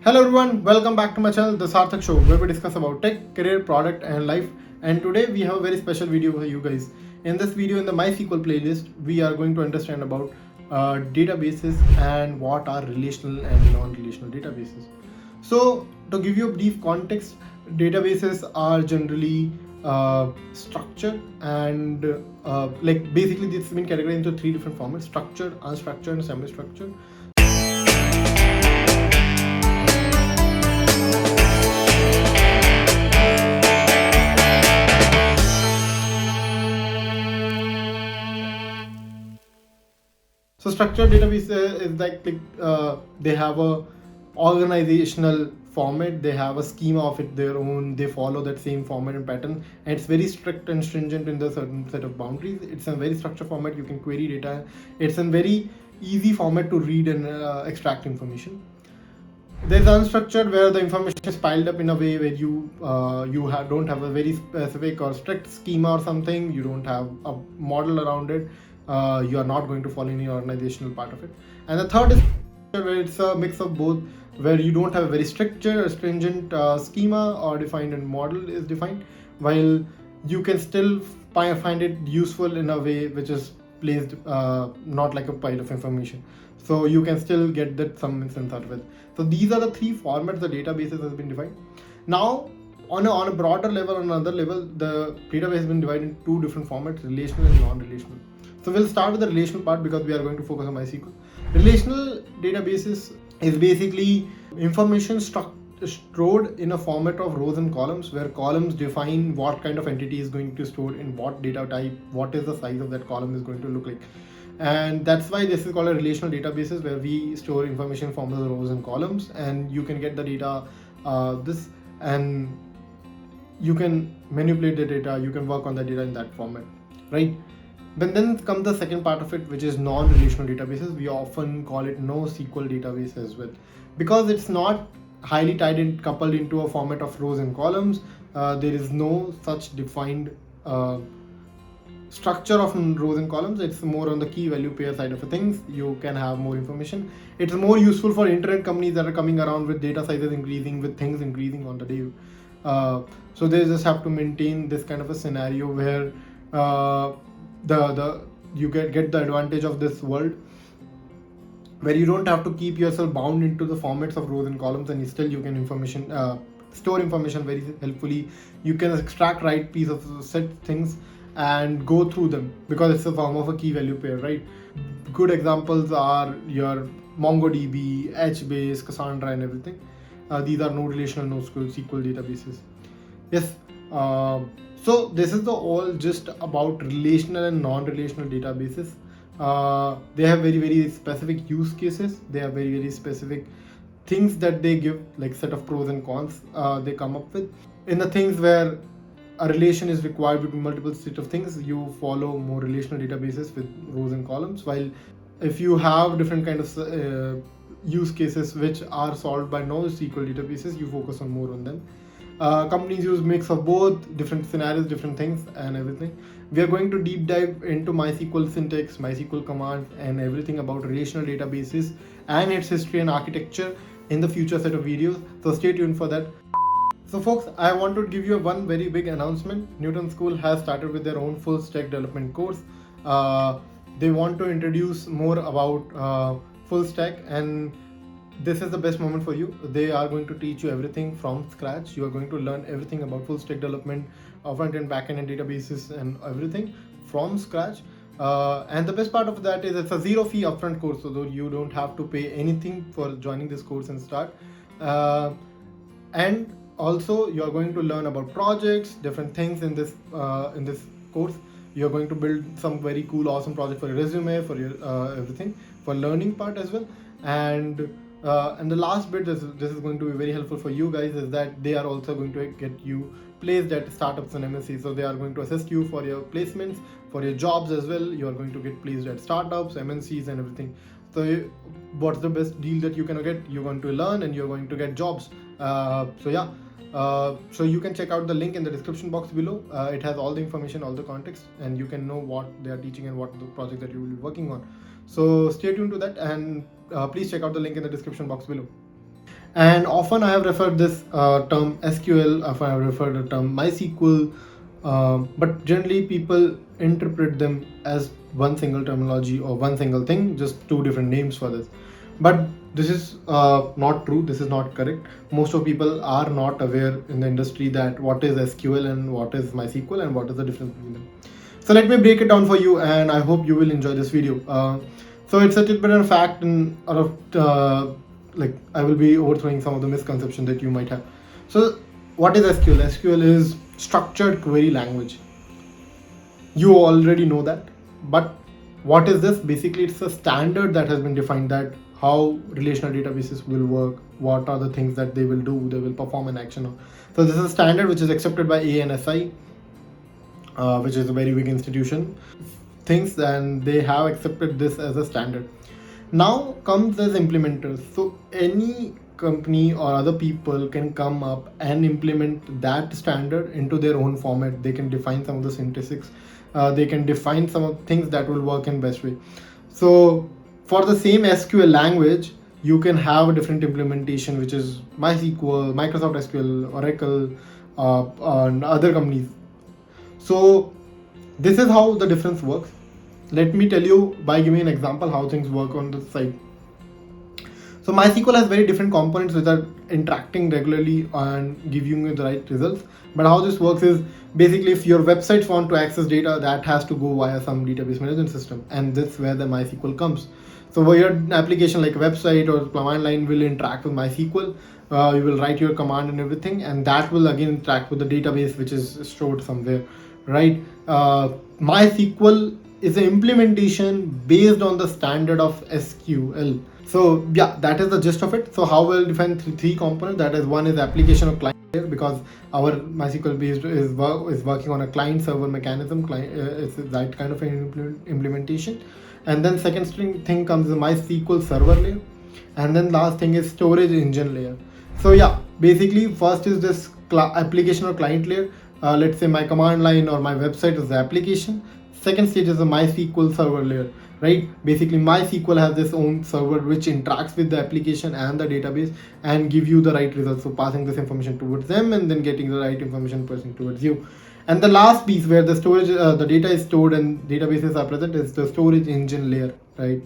Hello everyone, welcome back to my channel, The Sarthak Show, where we discuss about tech, career, product and life. And today we have a very special video for you guys. In this video, in the MySQL playlist, we are going to understand about databases and what are relational and non-relational databases. So to give you a brief context, databases are generally structured and basically this has been categorized into three different formats: structured, unstructured and semi-structured. So structured database is they have a organizational format, they have a schema of it their own, they follow that same format and pattern, and it's very strict and stringent in the certain set of boundaries. It's a very structured format, you can query data, it's a very easy format to read and extract information. There's unstructured, where the information is piled up in a way where you don't have a very specific or strict schema or something, you don't have a model around it. You are not going to follow any organizational part of it. And the third is where it's a mix of both, where you don't have a very stringent schema or defined and model is defined, while you can still find it useful in a way which is placed not like a pile of information. So you can still get that some sense out of it. So these are the three formats the databases has been defined. Now on a broader level, on another level, the database has been divided into two different formats: relational and non-relational. So we'll start with the relational part because we are going to focus on MySQL. Relational databases is basically information stored in a format of rows and columns, where columns define what kind of entity is going to store in what data type, what is the size of that column is going to look like. And that's why this is called a relational databases, where we store information from the rows and columns, and you can get the data and you can manipulate the data, you can work on the data in that format, right? But then comes the second part of it, which is non-relational databases. We often call it NoSQL database as well, because it's not highly tied and coupled into a format of rows and columns. There is no such defined structure of rows and columns. It's more on the key value pair side of things. You can have more information. It's more useful for internet companies that are coming around with data sizes increasing, with things increasing on the day. So they just have to maintain this kind of a scenario where you get the advantage of this world, where you don't have to keep yourself bound into the formats of rows and columns, and still you can store information very helpfully. You can extract right piece of set things and go through them, because it's a form of a key value pair, right? Good examples are your MongoDB, HBase, Cassandra and everything. These are no relational, no SQL databases. Yes. So this is the all just about relational and non-relational databases. They have very, very specific use cases. They have very, very specific things that they give, like set of pros and cons they come up with. In the things where a relation is required between multiple set of things, you follow more relational databases with rows and columns, while if you have different kind of use cases which are solved by NoSQL databases, you focus on more on them. Companies use mix of both, different scenarios, different things and everything. We are going to deep dive into MySQL syntax, MySQL commands and everything about relational databases and its history and architecture in the future set of videos. So stay tuned for that. So folks, I want to give you one very big announcement. Newton School has started with their own full stack development course. They want to introduce more about full stack, and this is the best moment for you. They are going to teach you everything from scratch. You are going to learn everything about full stack development, front end, back end and databases and everything from scratch. And the best part of that is it's a zero fee upfront course, so you don't have to pay anything for joining this course and start. And also you are going to learn about projects, different things in this course. You're going to build some very cool, awesome project for your resume, for your everything, for learning part as well. And the last bit, this is going to be very helpful for you guys, is that they are also going to get you placed at startups and MNCs. So they are going to assist you for your placements, for your jobs as well. You are going to get placed at startups, MNCs and everything. So what's the best deal that you can get? You're going to learn and you're going to get jobs. So you can check out the link in the description box below. It has all the information, all the context, and you can know what they are teaching and what the project that you will be working on. So stay tuned to that, and please check out the link in the description box below. And often I have referred this term SQL, often I have referred the term MySQL, but generally people interpret them as one single terminology or one single thing, just two different names for this. But this is not true. This is not correct. Most of people are not aware in the industry that what is SQL and what is MySQL and what is the difference between them. So let me break it down for you, and I hope you will enjoy this video. So it's a tidbit of fact, and out of like I will be overthrowing some of the misconceptions that you might have. So what is SQL? SQL is structured query language. You already know that, but what is this? Basically, it's a standard that has been defined that how relational databases will work, what are the things that they will do, they will perform an action on. So this is a standard which is accepted by ANSI, which is a very big institution, things, and they have accepted this as a standard. Now comes as implementers. So any company or other people can come up and implement that standard into their own format. They can define some of the syntax, they can define some of the things that will work in best way. So for the same SQL language, you can have a different implementation, which is MySQL, Microsoft SQL, Oracle, and other companies. So this is how the difference works. Let me tell you by giving an example how things work on the side. So MySQL has very different components which are interacting regularly and giving you the right results. But how this works is basically if your websites want to access data, that has to go via some database management system, and that's where the MySQL comes. So where your application like a website or command line will interact with MySQL, you will write your command and everything, and that will again interact with the database which is stored somewhere, right? MySQL is an implementation based on the standard of SQL. So yeah, that is the gist of it. So how we'll define three components. That is, one is application or client layer, because our MySQL based is working on a client server mechanism. It's that kind of an implementation. And then second thing comes the MySQL server layer, and then last thing is storage engine layer. So yeah, basically first is this application or client layer. Let's say my command line or my website is the application. Second stage is the MySQL server layer, right? Basically MySQL has its own server which interacts with the application and the database and give you the right results. So passing this information towards them and then getting the right information passing towards you. And the last piece where the storage, the data is stored and databases are present, is the storage engine layer, right?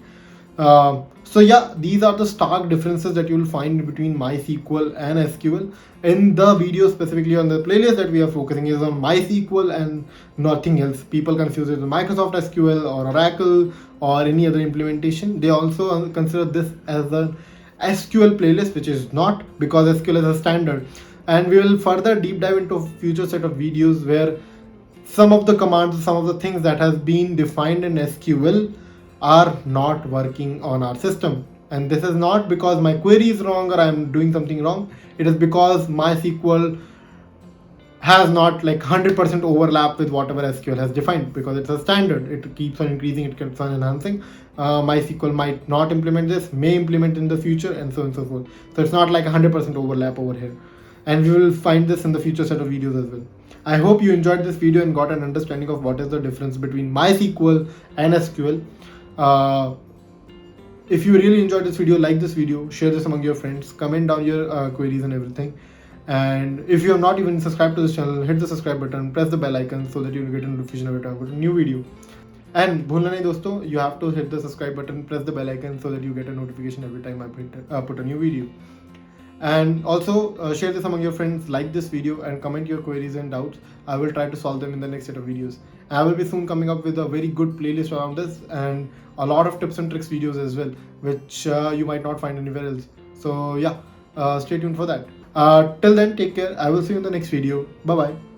So yeah, these are the stark differences that you will find between MySQL and SQL. In the video specifically on the playlist that we are focusing is on MySQL and nothing else. People confuse it with Microsoft SQL or Oracle or any other implementation. They also consider this as a SQL playlist, which is not, because SQL is a standard. And we will further deep dive into a future set of videos where some of the commands, some of the things that has been defined in SQL are not working on our system. And this is not because my query is wrong or I'm doing something wrong. It is because MySQL has not like 100% overlap with whatever SQL has defined, because it's a standard. It keeps on increasing, it keeps on enhancing. MySQL might not implement this, may implement in the future, and so on and so forth. So it's not like 100% overlap over here. And we will find this in the future set of videos as well. I hope you enjoyed this video and got an understanding of what is the difference between MySQL and SQL. If you really enjoyed this video, like this video, share this among your friends, comment down your queries and everything. And if you have not even subscribed to this channel, hit the subscribe button, press the bell icon so that you will get a notification every time I put a new video. And bhulna nahi dosto, you have to hit the subscribe button, press the bell icon so that you get a notification every time I put a new video. And also share this among your friends, like this video, and comment your queries and doubts. I will try to solve them in the next set of videos. I will be soon coming up with a very good playlist around this and a lot of tips and tricks videos as well, which you might not find anywhere else. So yeah, stay tuned for that. Till then, take care. I will see you in the next video. Bye bye.